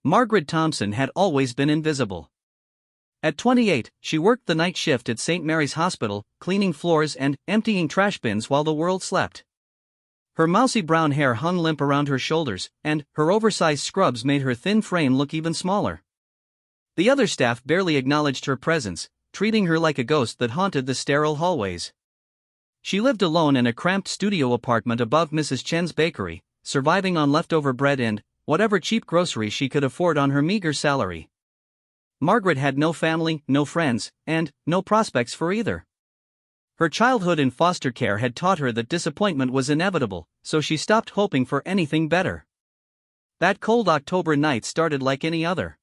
Margaret Thompson had always been invisible. At 28, she worked the night shift at St. Mary's Hospital, cleaning floors and emptying trash bins while the world slept. Her mousy brown hair hung limp around her shoulders, and her oversized scrubs made her thin frame look even smaller. The other staff barely acknowledged her presence, treating her like a ghost that haunted the sterile hallways. She lived alone in a cramped studio apartment above Mrs. Chen's bakery, surviving on leftover bread and whatever cheap groceries she could afford on her meager salary. Margaret had no family, no friends, and no prospects for either. Her childhood in foster care had taught her that disappointment was inevitable, so she stopped hoping for anything better. That cold October night started like any other.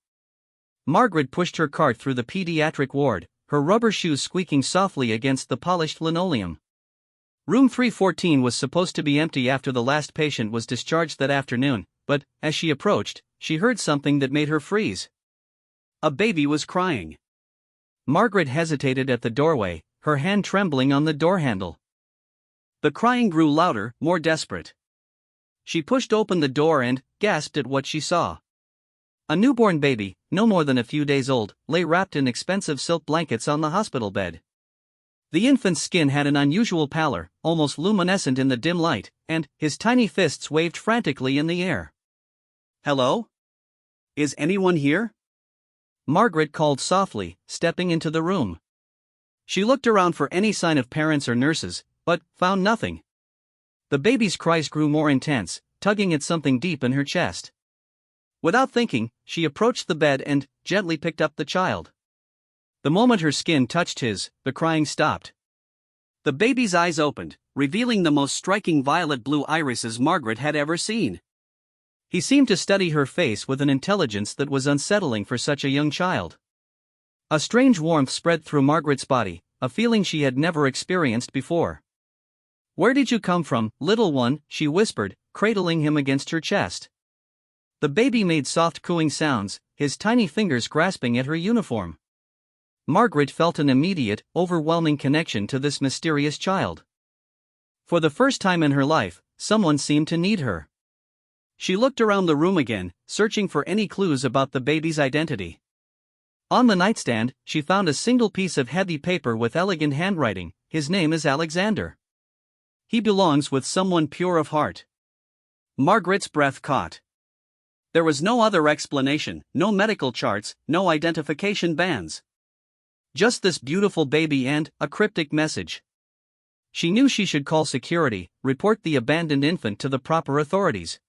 Margaret pushed her cart through the pediatric ward, her rubber shoes squeaking softly against the polished linoleum. Room 314 was supposed to be empty after the last patient was discharged that afternoon, but as she approached, she heard something that made her freeze. A baby was crying. Margaret hesitated at the doorway, her hand trembling on the door handle. The crying grew louder, more desperate. She pushed open the door and gasped at what she saw. A newborn baby, no more than a few days old, lay wrapped in expensive silk blankets on the hospital bed. The infant's skin had an unusual pallor, almost luminescent in the dim light, and his tiny fists waved frantically in the air. "Hello? Is anyone here?" Margaret called softly, stepping into the room. She looked around for any sign of parents or nurses, but found nothing. The baby's cries grew more intense, tugging at something deep in her chest. Without thinking, she approached the bed and gently picked up the child. The moment her skin touched his, the crying stopped. The baby's eyes opened, revealing the most striking violet blue irises Margaret had ever seen. He seemed to study her face with an intelligence that was unsettling for such a young child. A strange warmth spread through Margaret's body, a feeling she had never experienced before. "Where did you come from, little one?" she whispered, cradling him against her chest. The baby made soft cooing sounds, his tiny fingers grasping at her uniform. Margaret felt an immediate, overwhelming connection to this mysterious child. For the first time in her life, someone seemed to need her. She looked around the room again, searching for any clues about the baby's identity. On the nightstand, she found a single piece of heavy paper with elegant handwriting. "His name is Alexander. He belongs with someone pure of heart." Margaret's breath caught. There was no other explanation, no medical charts, no identification bands. Just this beautiful baby and a cryptic message. She knew she should call security, report the abandoned infant to the proper authorities.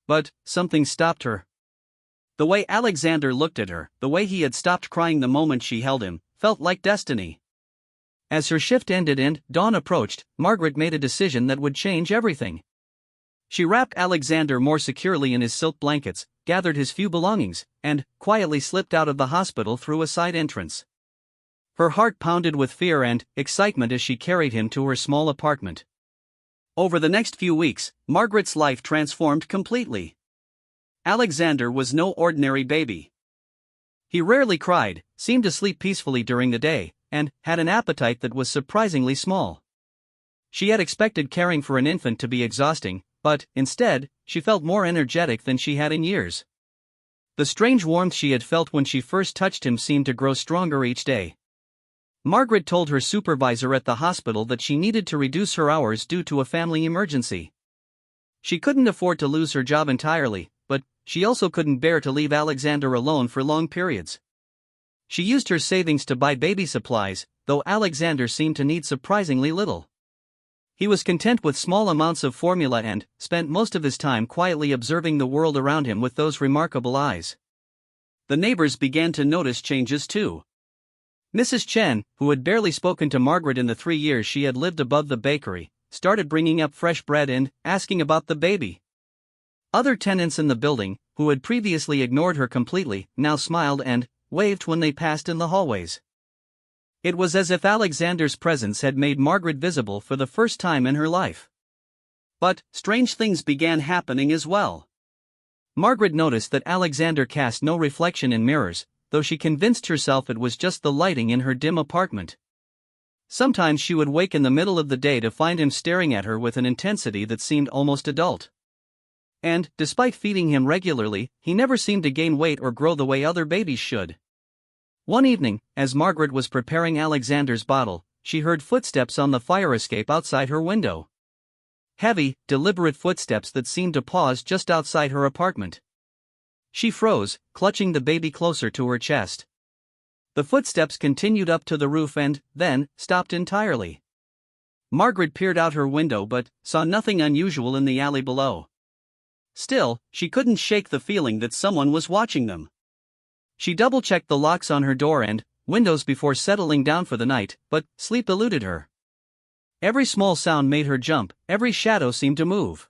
But something stopped her. The way Alexander looked at her, the way he had stopped crying the moment she held him, felt like destiny. As her shift ended and dawn approached, Margaret made a decision that would change everything. She wrapped Alexander more securely in his silk blankets, gathered his few belongings, and quietly slipped out of the hospital through a side entrance. Her heart pounded with fear and excitement as she carried him to her small apartment. Over the next few weeks, Margaret's life transformed completely. Alexander was no ordinary baby. He rarely cried, seemed to sleep peacefully during the day, and had an appetite that was surprisingly small. She had expected caring for an infant to be exhausting, but, instead, she felt more energetic than she had in years. The strange warmth she had felt when she first touched him seemed to grow stronger each day. Margaret told her supervisor at the hospital that she needed to reduce her hours due to a family emergency. She couldn't afford to lose her job entirely, but she also couldn't bear to leave Alexander alone for long periods. She used her savings to buy baby supplies, though Alexander seemed to need surprisingly little. He was content with small amounts of formula and spent most of his time quietly observing the world around him with those remarkable eyes. The neighbors began to notice changes too. Mrs. Chen, who had barely spoken to Margaret in the 3 years she had lived above the bakery, started bringing up fresh bread and asking about the baby. Other tenants in the building, who had previously ignored her completely, now smiled and waved when they passed in the hallways. It was as if Alexander's presence had made Margaret visible for the first time in her life. But strange things began happening as well. Margaret noticed that Alexander cast no reflection in mirrors, though she convinced herself it was just the lighting in her dim apartment. Sometimes she would wake in the middle of the day to find him staring at her with an intensity that seemed almost adult. And, despite feeding him regularly, he never seemed to gain weight or grow the way other babies should. One evening, as Margaret was preparing Alexander's bottle, she heard footsteps on the fire escape outside her window. Heavy, deliberate footsteps that seemed to pause just outside her apartment. She froze, clutching the baby closer to her chest. The footsteps continued up to the roof and, then, stopped entirely. Margaret peered out her window but saw nothing unusual in the alley below. Still, she couldn't shake the feeling that someone was watching them. She double-checked the locks on her door and windows before settling down for the night, but sleep eluded her. Every small sound made her jump, every shadow seemed to move.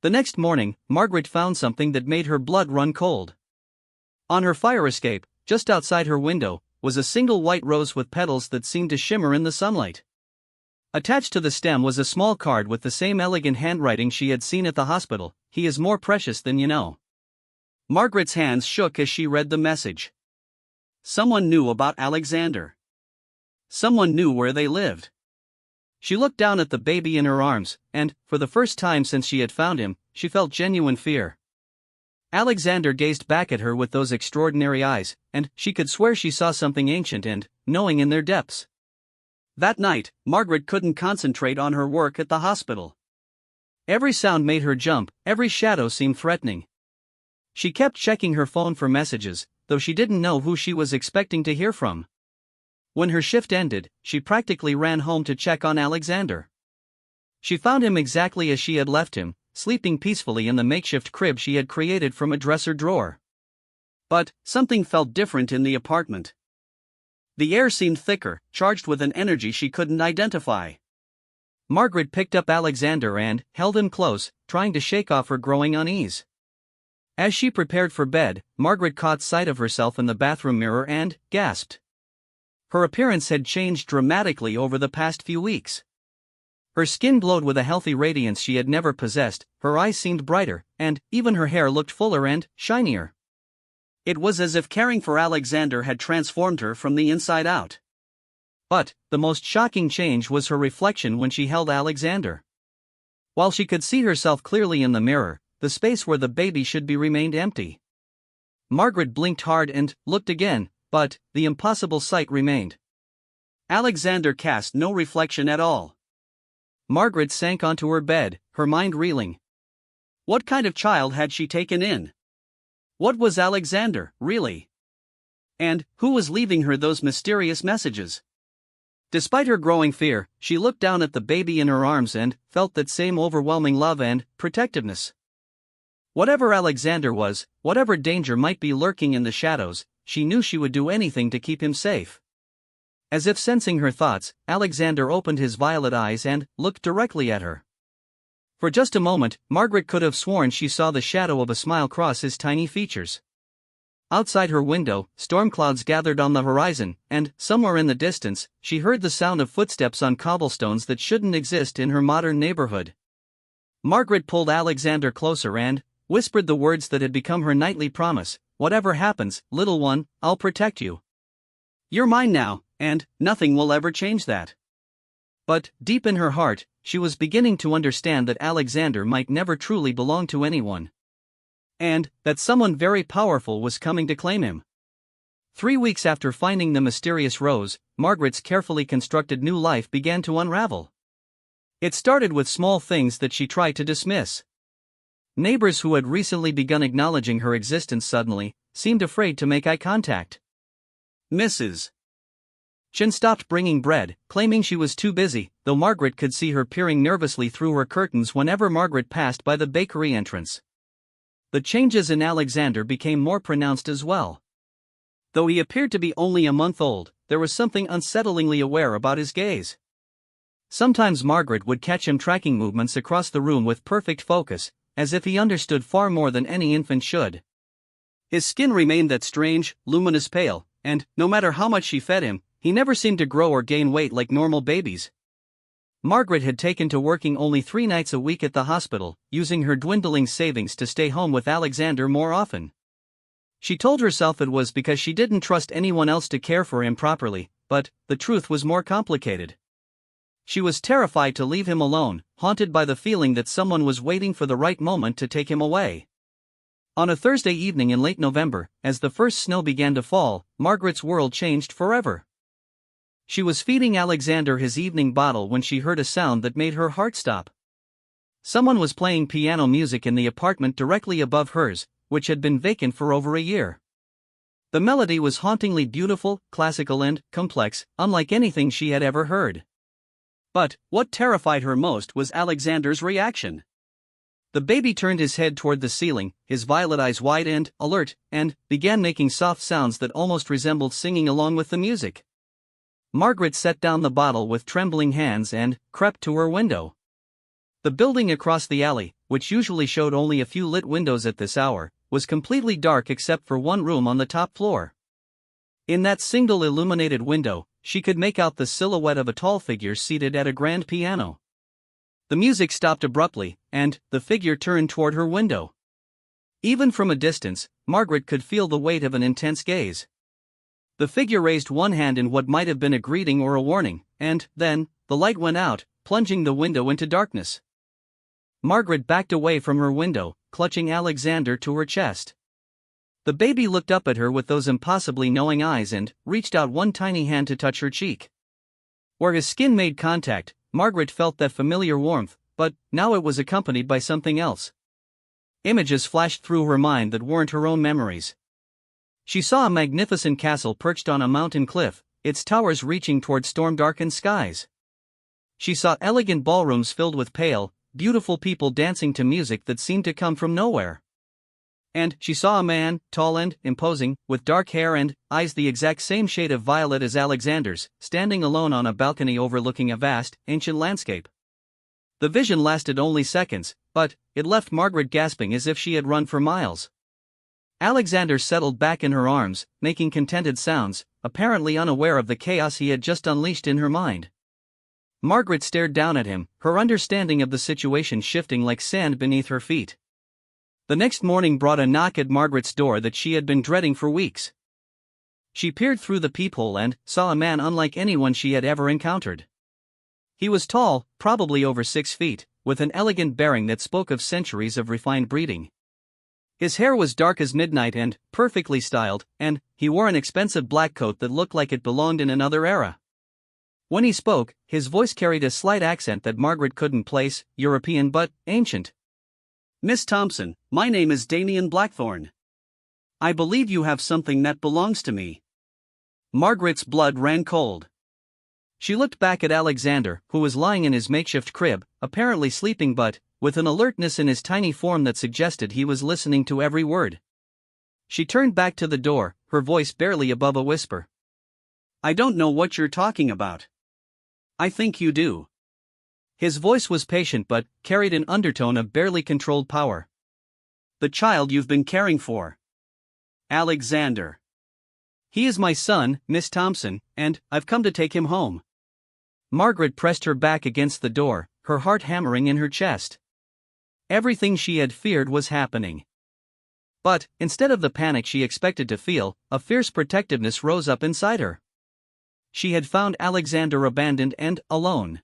The next morning, Margaret found something that made her blood run cold. On her fire escape, just outside her window, was a single white rose with petals that seemed to shimmer in the sunlight. Attached to the stem was a small card with the same elegant handwriting she had seen at the hospital: "He is more precious than you know." Margaret's hands shook as she read the message. Someone knew about Alexander. Someone knew where they lived. She looked down at the baby in her arms, and, for the first time since she had found him, she felt genuine fear. Alexander gazed back at her with those extraordinary eyes, and she could swear she saw something ancient and knowing in their depths. That night, Margaret couldn't concentrate on her work at the hospital. Every sound made her jump, every shadow seemed threatening. She kept checking her phone for messages, though she didn't know who she was expecting to hear from. When her shift ended, she practically ran home to check on Alexander. She found him exactly as she had left him, sleeping peacefully in the makeshift crib she had created from a dresser drawer. But something felt different in the apartment. The air seemed thicker, charged with an energy she couldn't identify. Margaret picked up Alexander and held him close, trying to shake off her growing unease. As she prepared for bed, Margaret caught sight of herself in the bathroom mirror and gasped. Her appearance had changed dramatically over the past few weeks. Her skin glowed with a healthy radiance she had never possessed, her eyes seemed brighter, and even her hair looked fuller and shinier. It was as if caring for Alexander had transformed her from the inside out. But the most shocking change was her reflection when she held Alexander. While she could see herself clearly in the mirror, the space where the baby should be remained empty. Margaret blinked hard and looked again, but the impossible sight remained. Alexander cast no reflection at all. Margaret sank onto her bed, her mind reeling. What kind of child had she taken in? What was Alexander, really? And who was leaving her those mysterious messages? Despite her growing fear, she looked down at the baby in her arms and felt that same overwhelming love and protectiveness. Whatever Alexander was, whatever danger might be lurking in the shadows, she knew she would do anything to keep him safe. As if sensing her thoughts, Alexander opened his violet eyes and looked directly at her. For just a moment, Margaret could have sworn she saw the shadow of a smile cross his tiny features. Outside her window, storm clouds gathered on the horizon, and, somewhere in the distance, she heard the sound of footsteps on cobblestones that shouldn't exist in her modern neighborhood. Margaret pulled Alexander closer and whispered the words that had become her nightly promise: "Whatever happens, little one, I'll protect you. You're mine now, and nothing will ever change that." But, deep in her heart, she was beginning to understand that Alexander might never truly belong to anyone. And that someone very powerful was coming to claim him. 3 weeks after finding the mysterious rose, Margaret's carefully constructed new life began to unravel. It started with small things that she tried to dismiss. Neighbors who had recently begun acknowledging her existence suddenly seemed afraid to make eye contact. Mrs. Chen stopped bringing bread, claiming she was too busy, though Margaret could see her peering nervously through her curtains whenever Margaret passed by the bakery entrance. The changes in Alexander became more pronounced as well. Though he appeared to be only a month old, there was something unsettlingly aware about his gaze. Sometimes Margaret would catch him tracking movements across the room with perfect focus, as if he understood far more than any infant should. His skin remained that strange, luminous pale, and, no matter how much she fed him, he never seemed to grow or gain weight like normal babies. Margaret had taken to working only 3 nights a week at the hospital, using her dwindling savings to stay home with Alexander more often. She told herself it was because she didn't trust anyone else to care for him properly, but the truth was more complicated. She was terrified to leave him alone, haunted by the feeling that someone was waiting for the right moment to take him away. On a Thursday evening in late November, as the first snow began to fall, Margaret's world changed forever. She was feeding Alexander his evening bottle when she heard a sound that made her heart stop. Someone was playing piano music in the apartment directly above hers, which had been vacant for over a year. The melody was hauntingly beautiful, classical and complex, unlike anything she had ever heard. But what terrified her most was Alexander's reaction. The baby turned his head toward the ceiling, his violet eyes wide and alert, and began making soft sounds that almost resembled singing along with the music. Margaret set down the bottle with trembling hands and crept to her window. The building across the alley, which usually showed only a few lit windows at this hour, was completely dark except for one room on the top floor. In that single illuminated window, she could make out the silhouette of a tall figure seated at a grand piano. The music stopped abruptly, and the figure turned toward her window. Even from a distance, Margaret could feel the weight of an intense gaze. The figure raised one hand in what might have been a greeting or a warning, and then, the light went out, plunging the window into darkness. Margaret backed away from her window, clutching Alexander to her chest. The baby looked up at her with those impossibly knowing eyes and reached out one tiny hand to touch her cheek. Where his skin made contact, Margaret felt that familiar warmth, but now it was accompanied by something else. Images flashed through her mind that weren't her own memories. She saw a magnificent castle perched on a mountain cliff, its towers reaching toward storm-darkened skies. She saw elegant ballrooms filled with pale, beautiful people dancing to music that seemed to come from nowhere. And she saw a man, tall and imposing, with dark hair and eyes the exact same shade of violet as Alexander's, standing alone on a balcony overlooking a vast, ancient landscape. The vision lasted only seconds, but it left Margaret gasping as if she had run for miles. Alexander settled back in her arms, making contented sounds, apparently unaware of the chaos he had just unleashed in her mind. Margaret stared down at him, her understanding of the situation shifting like sand beneath her feet. The next morning brought a knock at Margaret's door that she had been dreading for weeks. She peered through the peephole and saw a man unlike anyone she had ever encountered. He was tall, probably over 6 feet, with an elegant bearing that spoke of centuries of refined breeding. His hair was dark as midnight and perfectly styled, and he wore an expensive black coat that looked like it belonged in another era. When he spoke, his voice carried a slight accent that Margaret couldn't place, European but ancient. "Miss Thompson, my name is Damien Blackthorne. I believe you have something that belongs to me." Margaret's blood ran cold. She looked back at Alexander, who was lying in his makeshift crib, apparently sleeping but with an alertness in his tiny form that suggested he was listening to every word. She turned back to the door, her voice barely above a whisper. "I don't know what you're talking about." "I think you do." His voice was patient but carried an undertone of barely controlled power. "The child you've been caring for. Alexander. He is my son, Miss Thompson, and I've come to take him home." Margaret pressed her back against the door, her heart hammering in her chest. Everything she had feared was happening. But, instead of the panic she expected to feel, a fierce protectiveness rose up inside her. She had found Alexander abandoned and alone.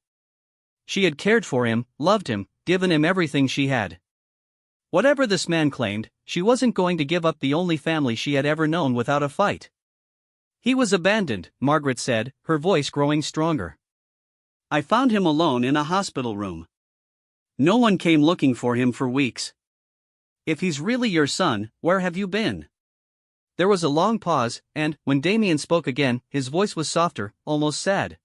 She had cared for him, loved him, given him everything she had. Whatever this man claimed, she wasn't going to give up the only family she had ever known without a fight. "He was abandoned," Margaret said, her voice growing stronger. "I found him alone in a hospital room. No one came looking for him for weeks. If he's really your son, where have you been?" There was a long pause, and, when Damien spoke again, his voice was softer, almost sad.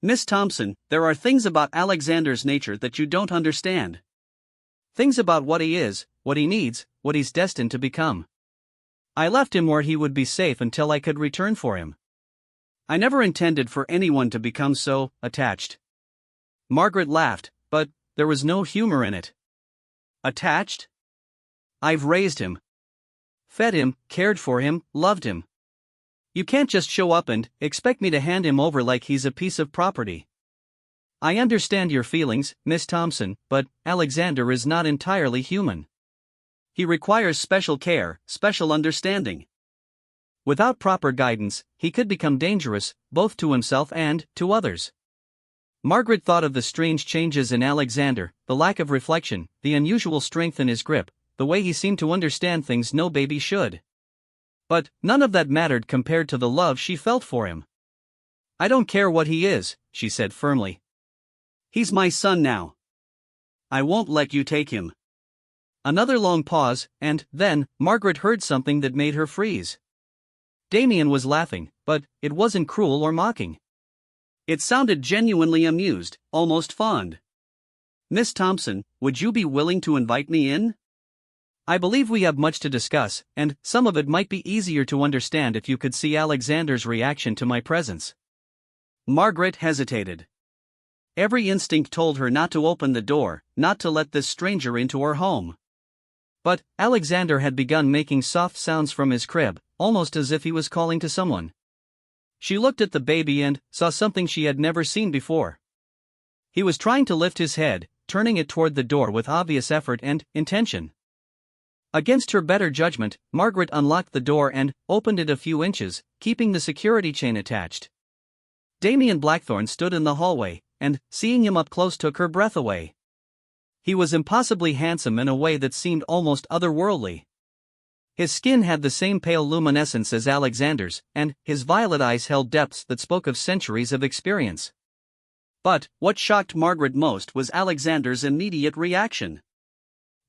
"Miss Thompson, there are things about Alexander's nature that you don't understand. Things about what he is, what he needs, what he's destined to become. I left him where he would be safe until I could return for him. I never intended for anyone to become so attached." Margaret laughed, but there was no humor in it. "Attached? I've raised him. Fed him, cared for him, loved him. You can't just show up and expect me to hand him over like he's a piece of property. I understand your feelings, Miss Thompson, but Alexander is not entirely human. He requires special care, special understanding. Without proper guidance, he could become dangerous, both to himself and to others." Margaret thought of the strange changes in Alexander, the lack of reflection, the unusual strength in his grip, the way he seemed to understand things no baby should. But none of that mattered compared to the love she felt for him. "I don't care what he is," she said firmly. "He's my son now. I won't let you take him." Another long pause, and then Margaret heard something that made her freeze. Damien was laughing, but it wasn't cruel or mocking. It sounded genuinely amused, almost fond. "Miss Thompson, would you be willing to invite me in? I believe we have much to discuss, and some of it might be easier to understand if you could see Alexander's reaction to my presence." Margaret hesitated. Every instinct told her not to open the door, not to let this stranger into her home. But Alexander had begun making soft sounds from his crib, almost as if he was calling to someone. She looked at the baby and saw something she had never seen before. He was trying to lift his head, turning it toward the door with obvious effort and intention. Against her better judgment, Margaret unlocked the door and opened it a few inches, keeping the security chain attached. Damien Blackthorne stood in the hallway, and seeing him up close took her breath away. He was impossibly handsome in a way that seemed almost otherworldly. His skin had the same pale luminescence as Alexander's, and his violet eyes held depths that spoke of centuries of experience. But what shocked Margaret most was Alexander's immediate reaction.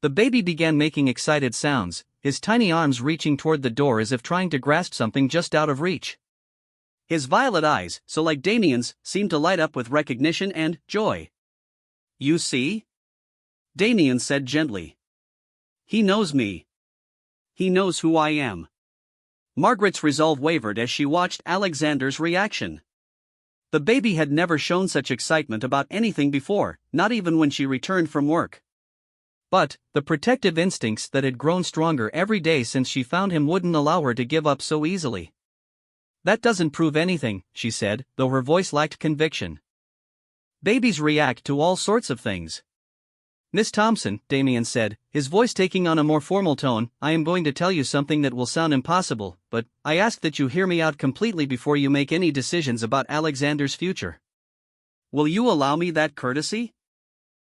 The baby began making excited sounds, his tiny arms reaching toward the door as if trying to grasp something just out of reach. His violet eyes, so like Damien's, seemed to light up with recognition and joy. "You see?" Damien said gently. "He knows me. He knows who I am." Margaret's resolve wavered as she watched Alexander's reaction. The baby had never shown such excitement about anything before, not even when she returned from work. But the protective instincts that had grown stronger every day since she found him wouldn't allow her to give up so easily. "That doesn't prove anything," she said, though her voice lacked conviction. "Babies react to all sorts of things." "Miss Thompson," Damien said, his voice taking on a more formal tone, "I am going to tell you something that will sound impossible, but I ask that you hear me out completely before you make any decisions about Alexander's future." "Will you allow me that courtesy?"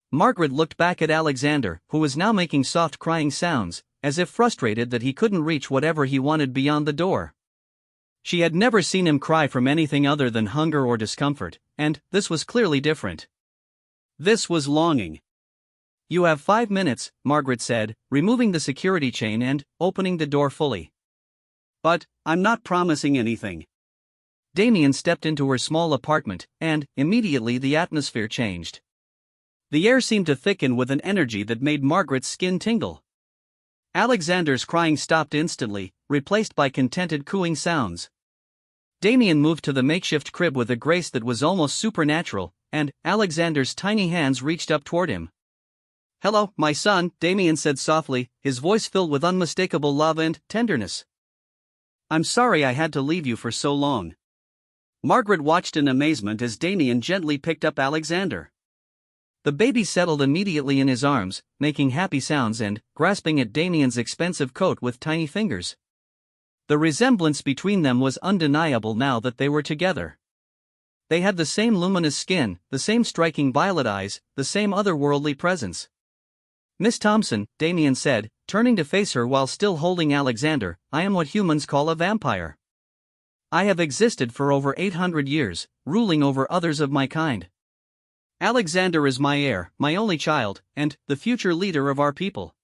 Margaret looked back at Alexander, who was now making soft crying sounds, as if frustrated that he couldn't reach whatever he wanted beyond the door. She had never seen him cry from anything other than hunger or discomfort, and this was clearly different. This was longing. "You have 5 minutes," Margaret said, removing the security chain and opening the door fully. "But I'm not promising anything." Damien stepped into her small apartment, and immediately the atmosphere changed. The air seemed to thicken with an energy that made Margaret's skin tingle. Alexander's crying stopped instantly, replaced by contented cooing sounds. Damien moved to the makeshift crib with a grace that was almost supernatural, and Alexander's tiny hands reached up toward him. "Hello, my son," Damien said softly, his voice filled with unmistakable love and tenderness. "I'm sorry I had to leave you for so long." Margaret watched in amazement as Damien gently picked up Alexander. The baby settled immediately in his arms, making happy sounds and grasping at Damien's expensive coat with tiny fingers. The resemblance between them was undeniable now that they were together. They had the same luminous skin, the same striking violet eyes, the same otherworldly presence. "Miss Thompson," Damien said, turning to face her while still holding Alexander, "I am what humans call a vampire. I have existed for over 800 years, ruling over others of my kind. Alexander is my heir, my only child, and the future leader of our people.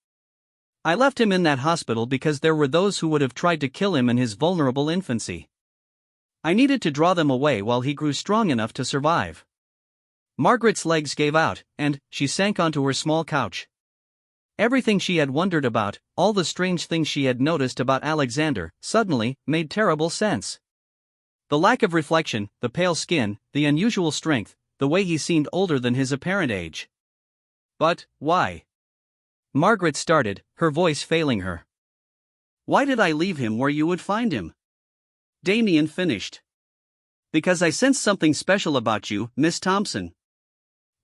I left him in that hospital because there were those who would have tried to kill him in his vulnerable infancy. I needed to draw them away while he grew strong enough to survive." Margaret's legs gave out, and she sank onto her small couch. Everything she had wondered about, all the strange things she had noticed about Alexander, suddenly made terrible sense. The lack of reflection, the pale skin, the unusual strength, the way he seemed older than his apparent age. But why? Margaret started, her voice failing her. "Why did I leave him where you would find him?" Damien finished. "Because I sensed something special about you, Miss Thompson.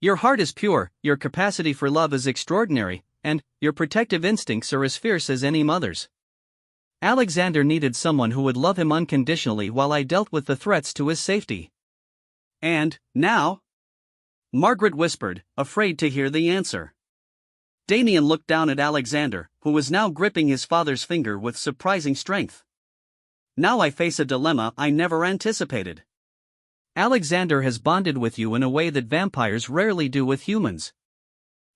Your heart is pure, your capacity for love is extraordinary, and your protective instincts are as fierce as any mother's. Alexander needed someone who would love him unconditionally while I dealt with the threats to his safety. And now?" Margaret whispered, afraid to hear the answer. Damien looked down at Alexander, who was now gripping his father's finger with surprising strength. Now I face a dilemma I never anticipated. Alexander has bonded with you in a way that vampires rarely do with humans.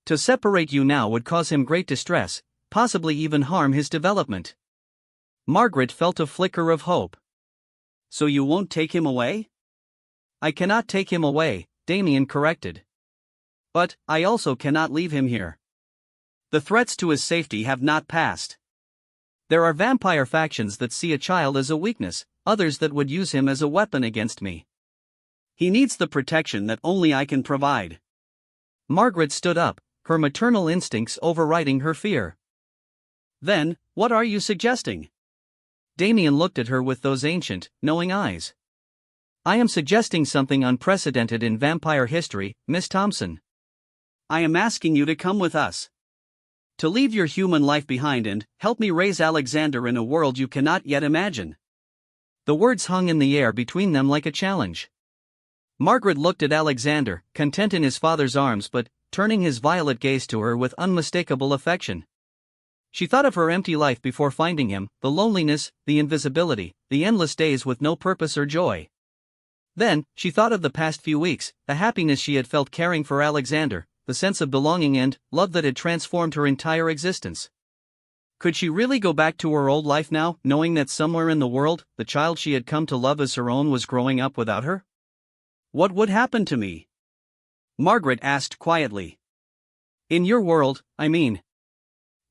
To separate you now would cause him great distress, possibly even harm his development. Margaret felt a flicker of hope. So you won't take him away? I cannot take him away, Damien corrected. But I also cannot leave him here. The threats to his safety have not passed. There are vampire factions that see a child as a weakness, others that would use him as a weapon against me. He needs the protection that only I can provide. Margaret stood up, her maternal instincts overriding her fear. Then, what are you suggesting? Damien looked at her with those ancient, knowing eyes. I am suggesting something unprecedented in vampire history, Miss Thompson. I am asking you to come with us. To leave your human life behind and help me raise Alexander in a world you cannot yet imagine. The words hung in the air between them like a challenge. Margaret looked at Alexander, content in his father's arms but turning his violet gaze to her with unmistakable affection. She thought of her empty life before finding him, the loneliness, the invisibility, the endless days with no purpose or joy. Then, she thought of the past few weeks, the happiness she had felt caring for Alexander, the sense of belonging and love that had transformed her entire existence. Could she really go back to her old life now, knowing that somewhere in the world, the child she had come to love as her own was growing up without her? What would happen to me? Margaret asked quietly. In your world, I mean.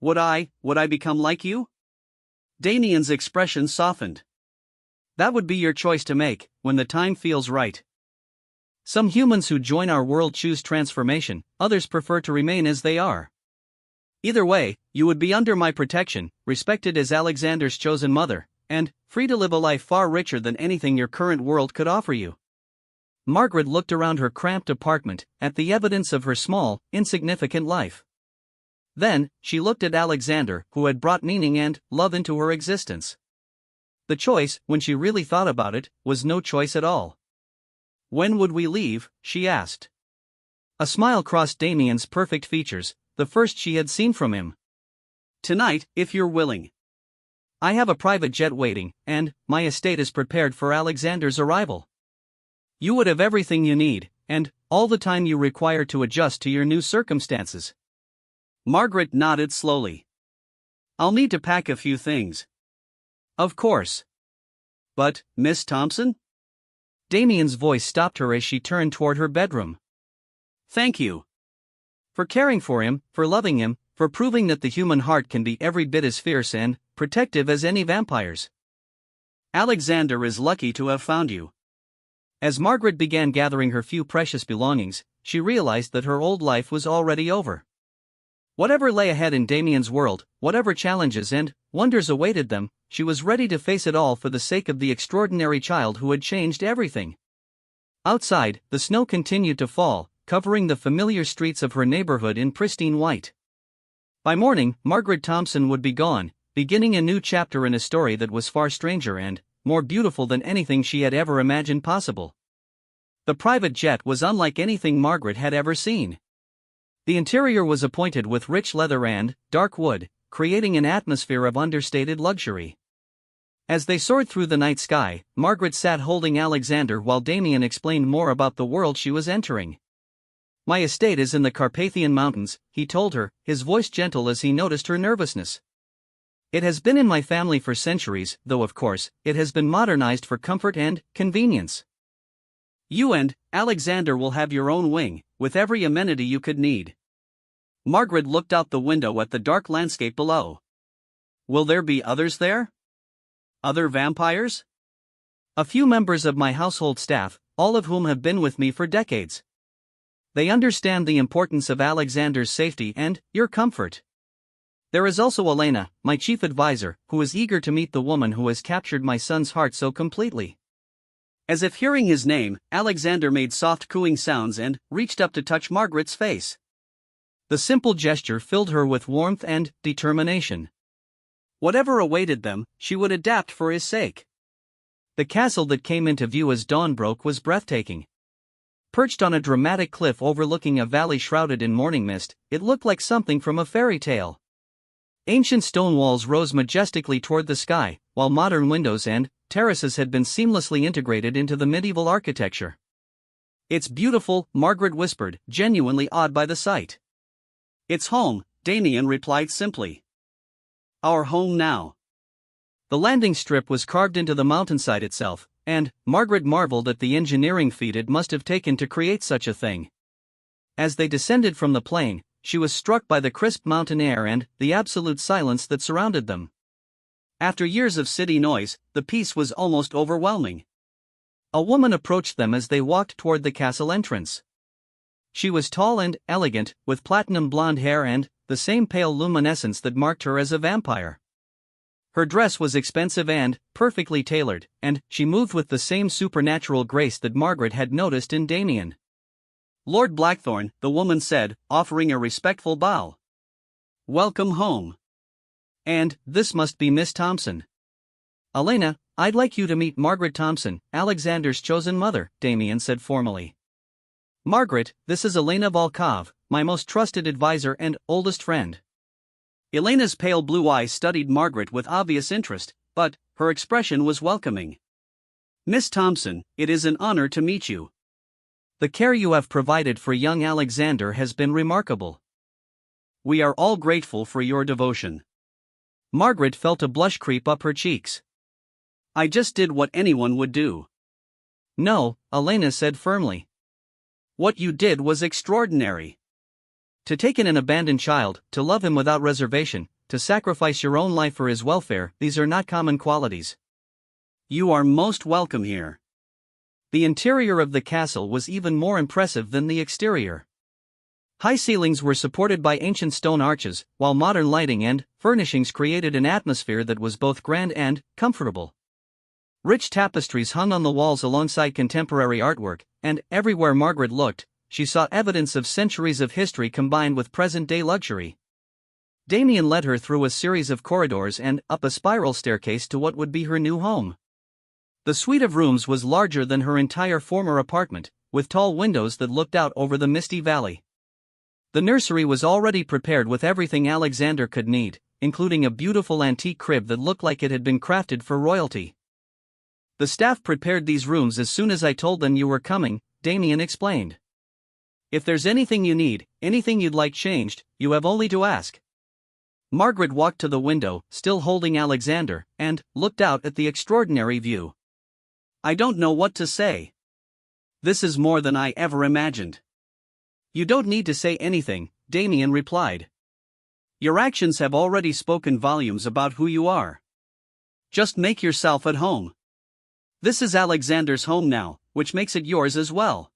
Would I become like you? Damien's expression softened. That would be your choice to make, when the time feels right. Some humans who join our world choose transformation, others prefer to remain as they are. Either way, you would be under my protection, respected as Alexander's chosen mother, and free to live a life far richer than anything your current world could offer you. Margaret looked around her cramped apartment, at the evidence of her small, insignificant life. Then, she looked at Alexander, who had brought meaning and love into her existence. The choice, when she really thought about it, was no choice at all. When would we leave? She asked. A smile crossed Damien's perfect features, the first she had seen from him. Tonight, if you're willing. I have a private jet waiting, and my estate is prepared for Alexander's arrival. You would have everything you need, and all the time you require to adjust to your new circumstances. Margaret nodded slowly. I'll need to pack a few things. Of course. But, Miss Thompson? Damien's voice stopped her as she turned toward her bedroom. Thank you. For caring for him, for loving him, for proving that the human heart can be every bit as fierce and protective as any vampire's. Alexander is lucky to have found you. As Margaret began gathering her few precious belongings, she realized that her old life was already over. Whatever lay ahead in Damien's world, whatever challenges and wonders awaited them, she was ready to face it all for the sake of the extraordinary child who had changed everything. Outside, the snow continued to fall, covering the familiar streets of her neighborhood in pristine white. By morning, Margaret Thompson would be gone, beginning a new chapter in a story that was far stranger and more beautiful than anything she had ever imagined possible. The private jet was unlike anything Margaret had ever seen. The interior was appointed with rich leather and dark wood, creating an atmosphere of understated luxury. As they soared through the night sky, Margaret sat holding Alexander while Damien explained more about the world she was entering. My estate is in the Carpathian Mountains, he told her, his voice gentle as he noticed her nervousness. It has been in my family for centuries, though of course, it has been modernized for comfort and convenience. You and Alexander will have your own wing, with every amenity you could need. Margaret looked out the window at the dark landscape below. Will there be others there? Other vampires? A few members of my household staff, all of whom have been with me for decades. They understand the importance of Alexander's safety and your comfort. There is also Elena, my chief advisor, who is eager to meet the woman who has captured my son's heart so completely. As if hearing his name, Alexander made soft cooing sounds and reached up to touch Margaret's face. The simple gesture filled her with warmth and determination. Whatever awaited them, she would adapt for his sake. The castle that came into view as dawn broke was breathtaking. Perched on a dramatic cliff overlooking a valley shrouded in morning mist, it looked like something from a fairy tale. Ancient stone walls rose majestically toward the sky, while modern windows and terraces had been seamlessly integrated into the medieval architecture. "It's beautiful," Margaret whispered, genuinely awed by the sight. "It's home," Damien replied simply. "Our home now." The landing strip was carved into the mountainside itself, and Margaret marveled at the engineering feat it must have taken to create such a thing. As they descended from the plane, she was struck by the crisp mountain air and the absolute silence that surrounded them. After years of city noise, the peace was almost overwhelming. A woman approached them as they walked toward the castle entrance. She was tall and elegant, with platinum blonde hair and the same pale luminescence that marked her as a vampire. Her dress was expensive and perfectly tailored, and she moved with the same supernatural grace that Margaret had noticed in Damien. "Lord Blackthorn," the woman said, offering a respectful bow. "Welcome home. And this must be Miss Thompson." "Elena, I'd like you to meet Margaret Thompson, Alexander's chosen mother," Damien said formally. "Margaret, this is Elena Volkov, my most trusted advisor and oldest friend." Elena's pale blue eyes studied Margaret with obvious interest, but her expression was welcoming. "Miss Thompson, it is an honor to meet you. The care you have provided for young Alexander has been remarkable. We are all grateful for your devotion." Margaret felt a blush creep up her cheeks. "I just did what anyone would do." "No," Elena said firmly. "What you did was extraordinary. To take in an abandoned child, to love him without reservation, to sacrifice your own life for his welfare, these are not common qualities. You are most welcome here." The interior of the castle was even more impressive than the exterior. High ceilings were supported by ancient stone arches, while modern lighting and furnishings created an atmosphere that was both grand and comfortable. Rich tapestries hung on the walls alongside contemporary artwork, and everywhere Margaret looked, she saw evidence of centuries of history combined with present-day luxury. Damien led her through a series of corridors and up a spiral staircase to what would be her new home. The suite of rooms was larger than her entire former apartment, with tall windows that looked out over the misty valley. The nursery was already prepared with everything Alexander could need, including a beautiful antique crib that looked like it had been crafted for royalty. "The staff prepared these rooms as soon as I told them you were coming," Damien explained. "If there's anything you need, anything you'd like changed, you have only to ask." Margaret walked to the window, still holding Alexander, and looked out at the extraordinary view. "I don't know what to say. This is more than I ever imagined." "You don't need to say anything," Damien replied. "Your actions have already spoken volumes about who you are. Just make yourself at home. This is Alexander's home now, which makes it yours as well."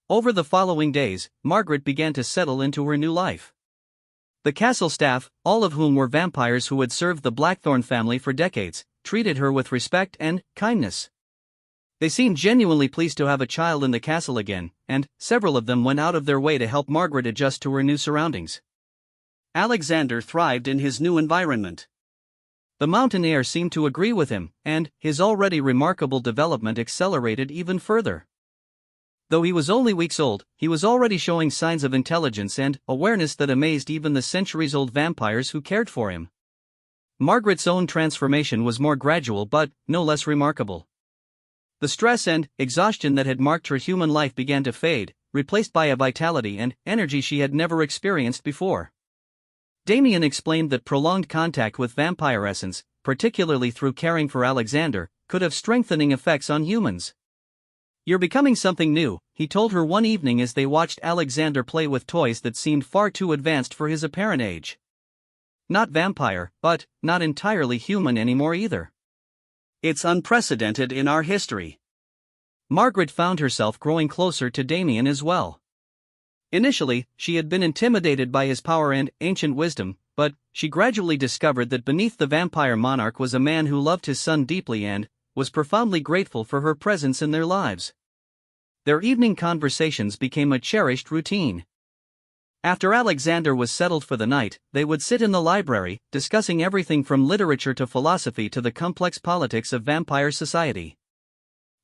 Over the following days, Margaret began to settle into her new life. The castle staff, all of whom were vampires who had served the Blackthorn family for decades, treated her with respect and kindness. They seemed genuinely pleased to have a child in the castle again, and several of them went out of their way to help Margaret adjust to her new surroundings. Alexander thrived in his new environment. The mountain air seemed to agree with him, and his already remarkable development accelerated even further. Though he was only weeks old, he was already showing signs of intelligence and awareness that amazed even the centuries-old vampires who cared for him. Margaret's own transformation was more gradual but no less remarkable. The stress and exhaustion that had marked her human life began to fade, replaced by a vitality and energy she had never experienced before. Damien explained that prolonged contact with vampire essence, particularly through caring for Alexander, could have strengthening effects on humans. "You're becoming something new," he told her one evening as they watched Alexander play with toys that seemed far too advanced for his apparent age. "Not vampire, but not entirely human anymore either. It's unprecedented in our history." Margaret found herself growing closer to Damien as well. Initially, she had been intimidated by his power and ancient wisdom, but she gradually discovered that beneath the vampire monarch was a man who loved his son deeply and was profoundly grateful for her presence in their lives. Their evening conversations became a cherished routine. After Alexander was settled for the night, they would sit in the library, discussing everything from literature to philosophy to the complex politics of vampire society.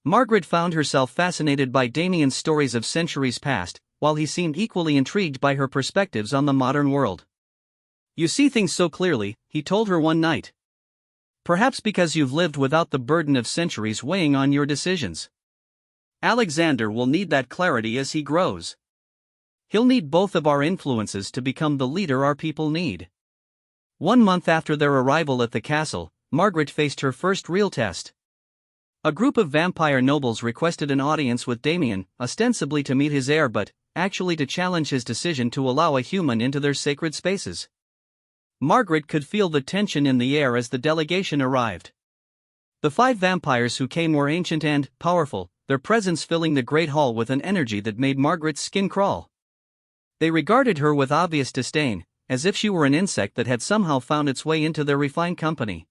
Margaret found herself fascinated by Damien's stories of centuries past, while he seemed equally intrigued by her perspectives on the modern world. "You see things so clearly," he told her one night. "Perhaps because you've lived without the burden of centuries weighing on your decisions. Alexander will need that clarity as he grows. He'll need both of our influences to become the leader our people need." 1 month after their arrival at the castle, Margaret faced her first real test. A group of vampire nobles requested an audience with Damien, ostensibly to meet his heir but actually to challenge his decision to allow a human into their sacred spaces. Margaret could feel the tension in the air as the delegation arrived. The 5 vampires who came were ancient and powerful, their presence filling the great hall with an energy that made Margaret's skin crawl. They regarded her with obvious disdain, as if she were an insect that had somehow found its way into their refined company.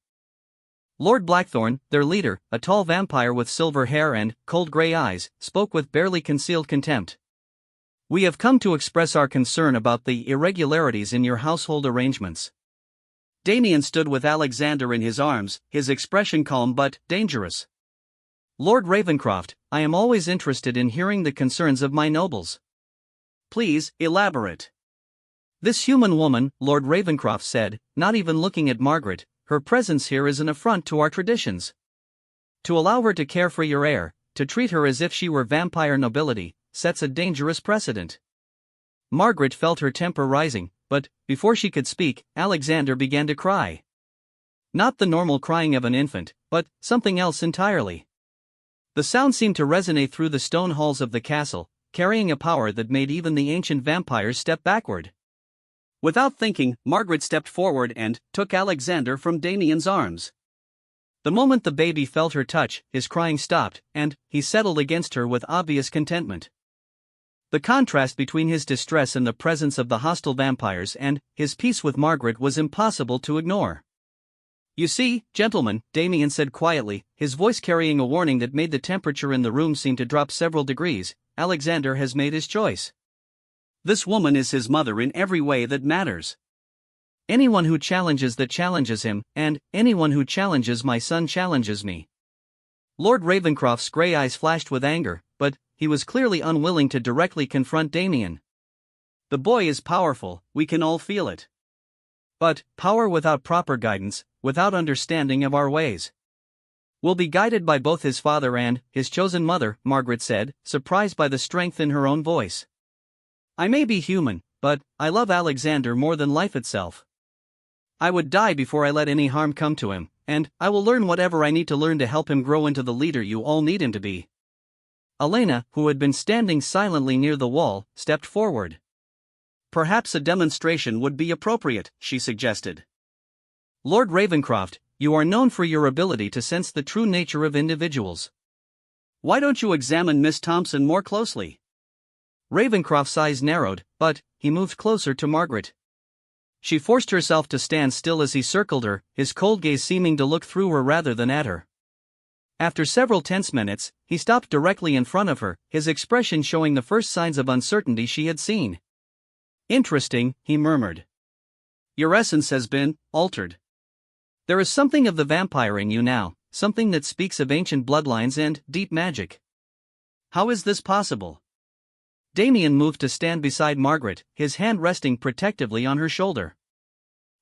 Lord Blackthorn, their leader, a tall vampire with silver hair and cold gray eyes, spoke with barely concealed contempt. "We have come to express our concern about the irregularities in your household arrangements." Damien stood with Alexander in his arms, his expression calm but dangerous. "Lord Ravencroft, I am always interested in hearing the concerns of my nobles. Please, elaborate." "This human woman," Lord Ravencroft said, not even looking at Margaret, "her presence here is an affront to our traditions. To allow her to care for your heir, to treat her as if she were vampire nobility, sets a dangerous precedent." Margaret felt her temper rising, but, before she could speak, Alexander began to cry. Not the normal crying of an infant, but something else entirely. The sound seemed to resonate through the stone halls of the castle, carrying a power that made even the ancient vampires step backward. Without thinking, Margaret stepped forward and took Alexander from Damien's arms. The moment the baby felt her touch, his crying stopped, and he settled against her with obvious contentment. The contrast between his distress in the presence of the hostile vampires and his peace with Margaret was impossible to ignore. "You see, gentlemen," Damien said quietly, his voice carrying a warning that made the temperature in the room seem to drop several degrees, "Alexander has made his choice. This woman is his mother in every way that matters. Anyone who challenges that challenges him, and anyone who challenges my son challenges me." Lord Ravencroft's grey eyes flashed with anger, but he was clearly unwilling to directly confront Damien. "The boy is powerful, we can all feel it. But power without proper guidance, without understanding of our ways, will be guided by both his father and his chosen mother," Margaret said, surprised by the strength in her own voice. "I may be human, but I love Alexander more than life itself. I would die before I let any harm come to him, and I will learn whatever I need to learn to help him grow into the leader you all need him to be." Elena, who had been standing silently near the wall, stepped forward. "Perhaps a demonstration would be appropriate," she suggested. "Lord Ravencroft, you are known for your ability to sense the true nature of individuals. Why don't you examine Miss Thompson more closely?" Ravencroft's eyes narrowed, but he moved closer to Margaret. She forced herself to stand still as he circled her, his cold gaze seeming to look through her rather than at her. After several tense minutes, he stopped directly in front of her, his expression showing the first signs of uncertainty she had seen. "Interesting," he murmured. "Your essence has been altered. There is something of the vampire in you now, something that speaks of ancient bloodlines and deep magic. How is this possible?" Damien moved to stand beside Margaret, his hand resting protectively on her shoulder.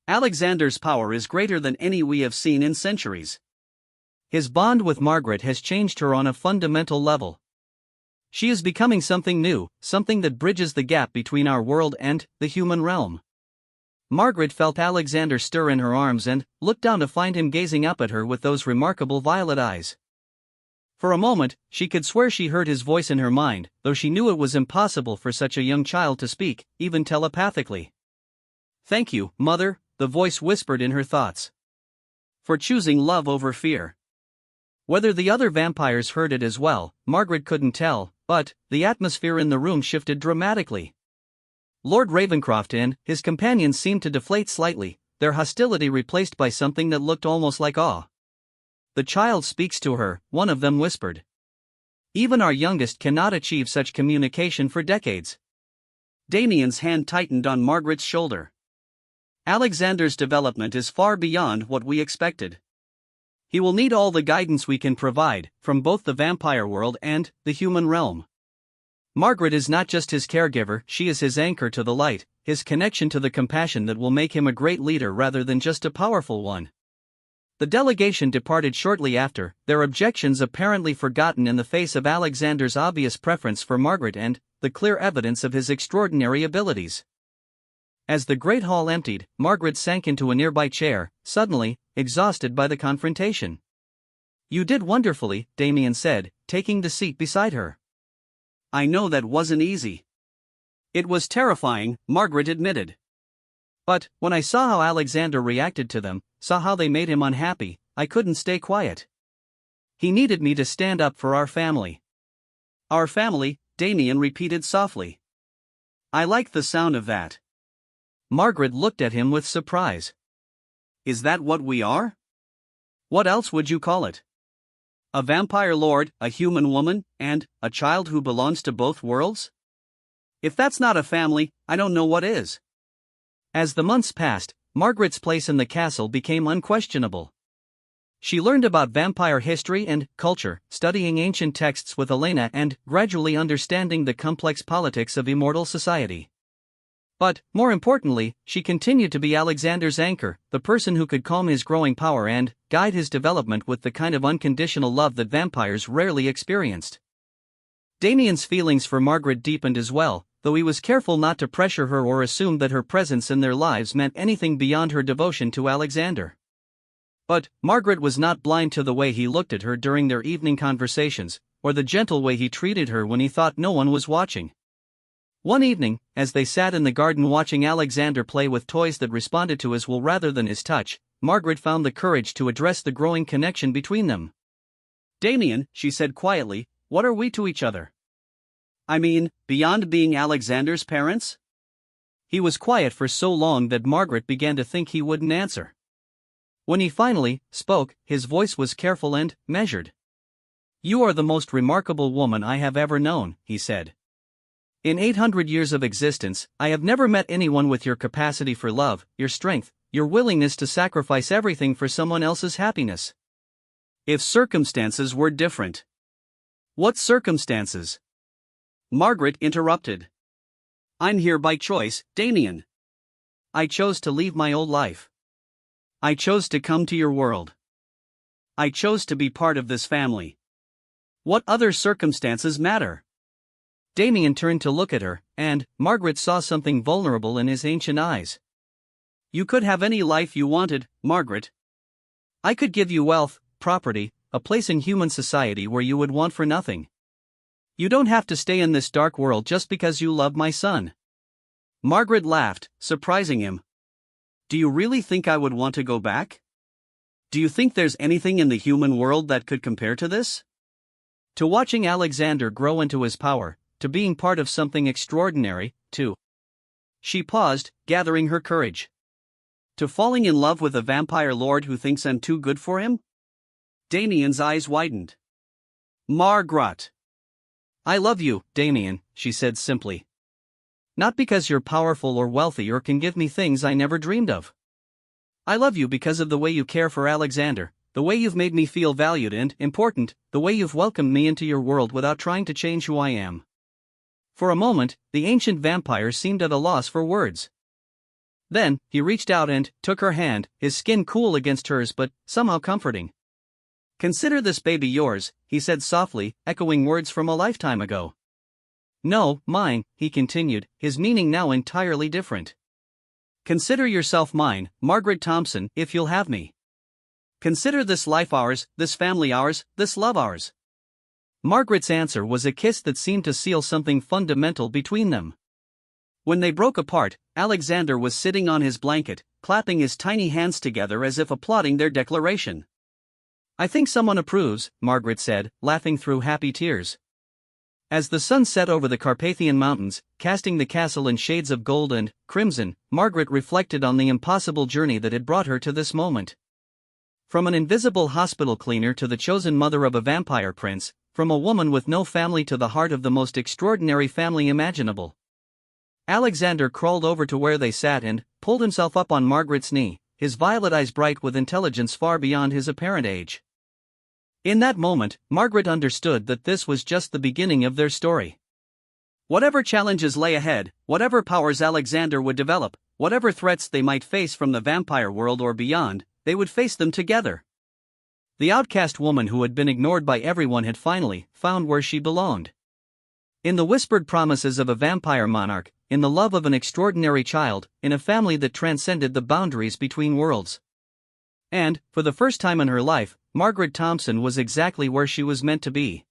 "Alexander's power is greater than any we have seen in centuries. His bond with Margaret has changed her on a fundamental level. She is becoming something new, something that bridges the gap between our world and the human realm." Margaret felt Alexander stir in her arms and looked down to find him gazing up at her with those remarkable violet eyes. For a moment, she could swear she heard his voice in her mind, though she knew it was impossible for such a young child to speak, even telepathically. "Thank you, Mother," the voice whispered in her thoughts. "For choosing love over fear." Whether the other vampires heard it as well, Margaret couldn't tell, but the atmosphere in the room shifted dramatically. Lord Ravencroft and his companions seemed to deflate slightly, their hostility replaced by something that looked almost like awe. "The child speaks to her," one of them whispered. "Even our youngest cannot achieve such communication for decades." Damien's hand tightened on Margaret's shoulder. "Alexander's development is far beyond what we expected. He will need all the guidance we can provide, from both the vampire world and the human realm. Margaret is not just his caregiver, she is his anchor to the light, his connection to the compassion that will make him a great leader rather than just a powerful one. The delegation departed shortly after, their objections apparently forgotten in the face of Alexander's obvious preference for Margaret and the clear evidence of his extraordinary abilities. As the great hall emptied, Margaret sank into a nearby chair, suddenly, exhausted by the confrontation. "You did wonderfully," Damien said, taking the seat beside her. "I know that wasn't easy. It was terrifying," Margaret admitted. "But, when I saw how Alexander reacted to them, saw how they made him unhappy, I couldn't stay quiet. He needed me to stand up for our family." "Our family," Damien repeated softly. "I like the sound of that." Margaret looked at him with surprise. "Is that what we are? What else would you call it? A vampire lord, a human woman, and a child who belongs to both worlds? If that's not a family, I don't know what is." As the months passed, Margaret's place in the castle became unquestionable. She learned about vampire history and culture, studying ancient texts with Elena and gradually understanding the complex politics of immortal society. But, more importantly, she continued to be Alexander's anchor, the person who could calm his growing power and guide his development with the kind of unconditional love that vampires rarely experienced. Damien's feelings for Margaret deepened as well, though he was careful not to pressure her or assume that her presence in their lives meant anything beyond her devotion to Alexander. But Margaret was not blind to the way he looked at her during their evening conversations, or the gentle way he treated her when he thought no one was watching. One evening, as they sat in the garden watching Alexander play with toys that responded to his will rather than his touch, Margaret found the courage to address the growing connection between them. "Damien," she said quietly, "what are we to each other? I mean, beyond being Alexander's parents?" He was quiet for so long that Margaret began to think he wouldn't answer. When he finally spoke, his voice was careful and measured. "You are the most remarkable woman I have ever known," he said. "In 800 years of existence, I have never met anyone with your capacity for love, your strength, your willingness to sacrifice everything for someone else's happiness." "If circumstances were different." "What circumstances?" Margaret interrupted. "I'm here by choice, Damien. I chose to leave my old life. I chose to come to your world. I chose to be part of this family. What other circumstances matter?" Damien turned to look at her, and Margaret saw something vulnerable in his ancient eyes. "You could have any life you wanted, Margaret. I could give you wealth, property, a place in human society where you would want for nothing. You don't have to stay in this dark world just because you love my son." Margaret laughed, surprising him. "Do you really think I would want to go back? Do you think there's anything in the human world that could compare to this? To watching Alexander grow into his power, to being part of something extraordinary, to..." She paused, gathering her courage. "To falling in love with a vampire lord who thinks I'm too good for him?" Damien's eyes widened. "Margaret." "I love you, Damien," she said simply. "Not because you're powerful or wealthy or can give me things I never dreamed of. I love you because of the way you care for Alexander, the way you've made me feel valued and important, the way you've welcomed me into your world without trying to change who I am." For a moment, the ancient vampire seemed at a loss for words. Then, he reached out and took her hand, his skin cool against hers but somehow comforting. "Consider this baby yours," he said softly, echoing words from a lifetime ago. "No, mine," he continued, his meaning now entirely different. "Consider yourself mine, Margaret Thompson, if you'll have me. Consider this life ours, this family ours, this love ours." Margaret's answer was a kiss that seemed to seal something fundamental between them. When they broke apart, Alexander was sitting on his blanket, clapping his tiny hands together as if applauding their declaration. "I think someone approves," Margaret said, laughing through happy tears. As the sun set over the Carpathian Mountains, casting the castle in shades of gold and crimson, Margaret reflected on the impossible journey that had brought her to this moment. From an invisible hospital cleaner to the chosen mother of a vampire prince, from a woman with no family to the heart of the most extraordinary family imaginable. Alexander crawled over to where they sat and pulled himself up on Margaret's knee, his violet eyes bright with intelligence far beyond his apparent age. In that moment, Margaret understood that this was just the beginning of their story. Whatever challenges lay ahead, whatever powers Alexander would develop, whatever threats they might face from the vampire world or beyond, they would face them together. The outcast woman who had been ignored by everyone had finally found where she belonged. In the whispered promises of a vampire monarch, in the love of an extraordinary child, in a family that transcended the boundaries between worlds. And, for the first time in her life, Margaret Thompson was exactly where she was meant to be.